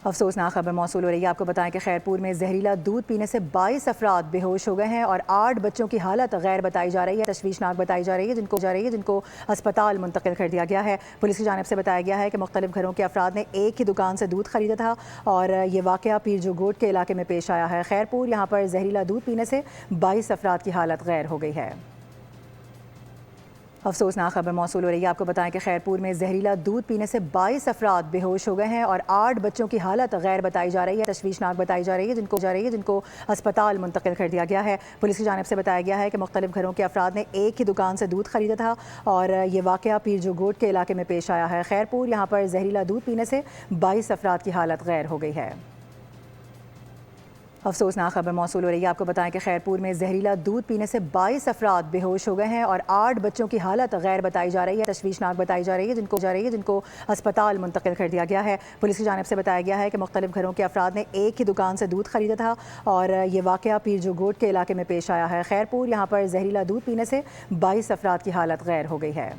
افسوسناک خبر موصول ہو رہی ہے، آپ کو بتائیں کہ خیرپور میں زہریلا دودھ پینے سے 22 افراد بے ہوش ہو گئے ہیں اور 8 بچوں کی حالت غیر بتائی جا رہی ہے، تشویشناک بتائی جا رہی ہے جن کو ہسپتال منتقل کر دیا گیا ہے۔ پولیس کی جانب سے بتایا گیا ہے کہ مختلف گھروں کے افراد نے ایک ہی دکان سے دودھ خریدا تھا اور یہ واقعہ پیر جو گوٹ کے علاقے میں پیش آیا ہے۔ خیرپور یہاں پر زہریلا دودھ پینے سے 22 افراد کی حالت غیر ہو گئی ہے۔ افسوسناک خبر موصول ہو رہی ہے، آپ کو بتائیں کہ خیرپور میں زہریلا دودھ پینے سے 22 افراد بے ہوش ہو گئے ہیں اور 8 بچوں کی حالت غیر بتائی جا رہی ہے، تشویشناک بتائی جا رہی ہے جن کو ہسپتال منتقل کر دیا گیا ہے۔ پولیس کی جانب سے بتایا گیا ہے کہ مختلف گھروں کے افراد نے ایک ہی دکان سے دودھ خریدا تھا اور یہ واقعہ پیر جو گوٹ کے علاقے میں پیش آیا ہے۔ خیرپور یہاں پر زہریلا دودھ پینے سے 22 افراد کی حالت غیر ہو گئی ہے۔ افسوسناک خبر موصول ہو رہی ہے، آپ کو بتائیں کہ خیرپور میں زہریلا دودھ پینے سے 22 افراد بے ہوش ہو گئے ہیں اور 8 بچوں کی حالت غیر بتائی جا رہی ہے، تشویشناک بتائی جا رہی ہے جن کو ہسپتال منتقل کر دیا گیا ہے۔ پولیس کی جانب سے بتایا گیا ہے کہ مختلف گھروں کے افراد نے ایک ہی دکان سے دودھ خریدا تھا اور یہ واقعہ پیر جو گوٹ کے علاقے میں پیش آیا ہے۔ خیرپور یہاں پر زہریلا دودھ پینے سے 22 افراد کی حالت غیر ہو گئی ہے۔